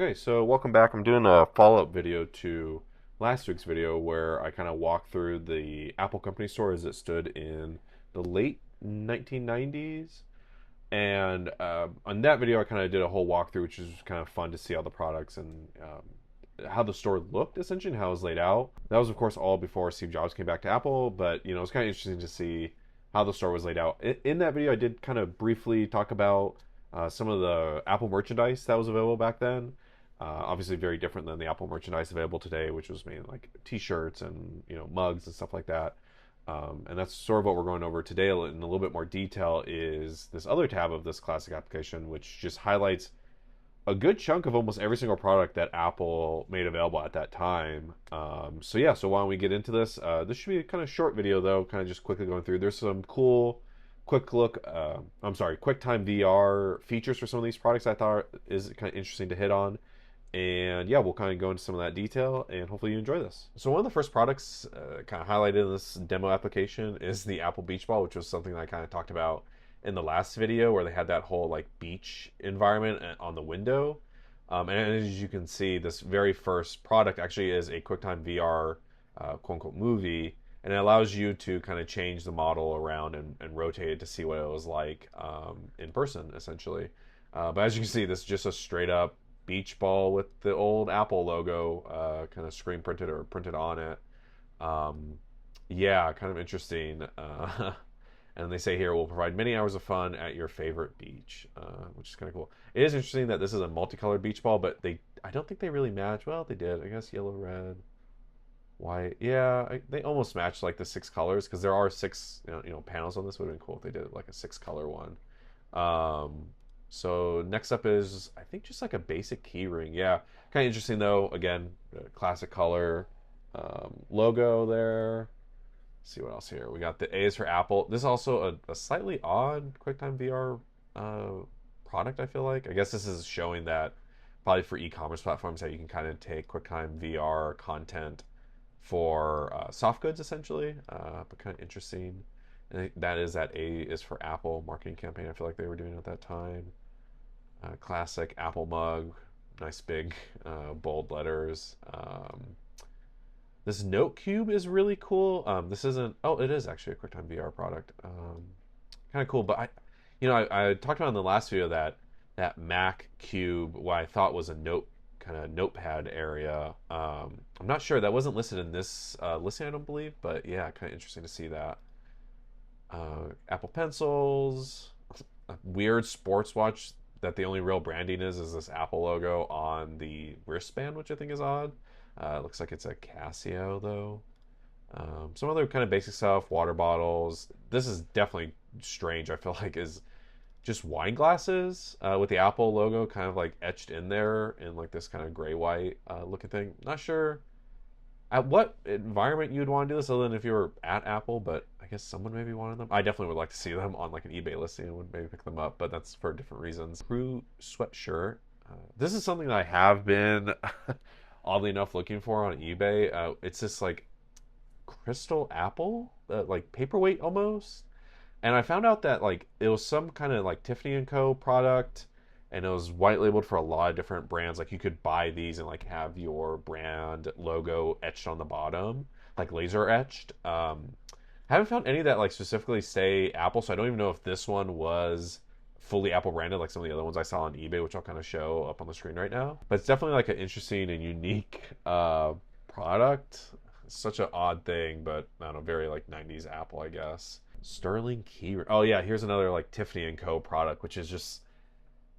Okay, so welcome back. I'm doing a follow-up video to last week's video where I kind of walked through the Apple company store as it stood in the late 1990s. And on that video, I kind of did a whole walkthrough, which was kind of fun to see all the products and how the store looked, essentially, and how it was laid out. That was, of course, all before Steve Jobs came back to Apple, but it was kind of interesting to see how the store was laid out. In that video, I did kind of briefly talk about some of the Apple merchandise that was available back then. Obviously, very different than the Apple merchandise available today, which was mainly like T-shirts and mugs and stuff like that. And that's sort of what we're going over today in a little bit more detail is this other tab of this classic application, which just highlights a good chunk of almost every single product that Apple made available at that time. So why don't we get into this? This should be a kind of short video though, kind of just quickly going through. There's some cool QuickTime VR features for some of these products I thought is kind of interesting to hit on. And yeah, we'll kind of go into some of that detail and hopefully you enjoy this. So one of the first products kind of highlighted in this demo application is the Apple Beach Ball, which was something that I kind of talked about in the last video where they had that whole like beach environment on the window. And as you can see, this very first product actually is a QuickTime VR quote unquote movie, and it allows you to kind of change the model around and rotate it to see what it was like in person, essentially. But as you can see, this is just a straight up beach ball with the old Apple logo kind of screen printed or printed on it. Um, yeah, kind of interesting. And they say here will provide many hours of fun at your favorite beach, which is kind of cool. It is interesting that this is a multicolored beach ball, but I don't think they really match. Well, they did. I guess yellow, red, white. Yeah, they almost match like the six colors because there are six panels on this. Would have been cool if they did like a six color one. Um, so next up is I think just like a basic key ring. Yeah, kind of interesting though. Again, classic color logo there. Let's see what else here. We got the A is for Apple. This is also a slightly odd QuickTime VR product. I feel like. I guess this is showing that probably for e-commerce platforms that you can kind of take QuickTime VR content for soft goods essentially, but kind of interesting. And that is that A is for Apple marketing campaign. I feel like they were doing at that time. Classic Apple mug, nice big bold letters. This Note Cube is really cool. This isn't. Oh, it is actually a QuickTime VR product. Kind of cool, but I talked about in the last video that Mac Cube, what I thought was a notepad area. I'm not sure that wasn't listed in this listing, I don't believe, but yeah, kind of interesting to see that. Apple Pencils, a weird sports watch that the only real branding is this Apple logo on the wristband, which I think is odd. Looks like it's a Casio though. Some other kind of basic stuff, water bottles. This is definitely strange. I feel like is just wine glasses with the Apple logo kind of like etched in there in like this kind of gray white looking thing. Not sure at what environment you'd want to do this other than if you were at Apple, but I guess someone maybe wanted them. I definitely would like to see them on like an eBay listing and would maybe pick them up, but that's for different reasons. Crew sweatshirt. This is something that I have been oddly enough looking for on eBay. It's this like crystal apple, like paperweight almost. And I found out that like it was some kind of like Tiffany and Co. product, and it was white labeled for a lot of different brands. Like you could buy these and like have your brand logo etched on the bottom, like laser etched. Haven't found any that like specifically say Apple, so I don't even know if this one was fully Apple branded like some of the other ones I saw on eBay, which I'll kind of show up on the screen right now. But it's definitely like an interesting and unique product. It's such an odd thing, but I don't know, very like 90s Apple, I guess. Sterling key. Oh yeah, here's another like Tiffany and Co. product, which is just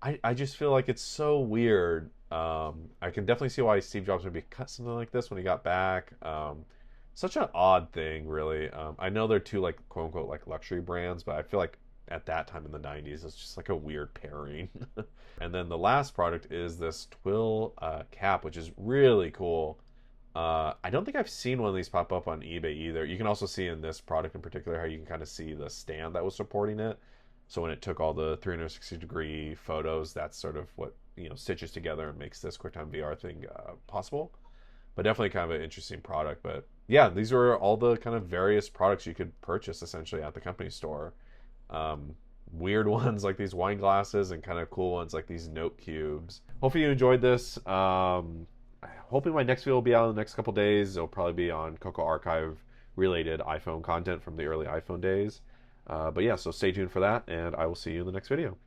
I just feel like it's so weird. I can definitely see why Steve Jobs would be cut something like this when he got back. Such an odd thing, really. I know they're two like quote unquote like luxury brands, but I feel like at that time in the 90s it's just like a weird pairing. And then the last product is this twill cap, which is really cool. I don't think I've seen one of these pop up on eBay either. You can also see in this product in particular how you can kind of see the stand that was supporting it. So when it took all the 360-degree photos, that's sort of what stitches together and makes this QuickTime VR thing possible. But definitely kind of an interesting product. But yeah, these are all the kind of various products you could purchase essentially at the company store. Um, weird ones like these wine glasses and kind of cool ones like these note cubes. Hopefully you enjoyed this. Hoping my next video will be out in the next couple days. It'll probably be on Coco Archive related iPhone content from the early iPhone days. But yeah, so stay tuned for that, and I will see you in the next video.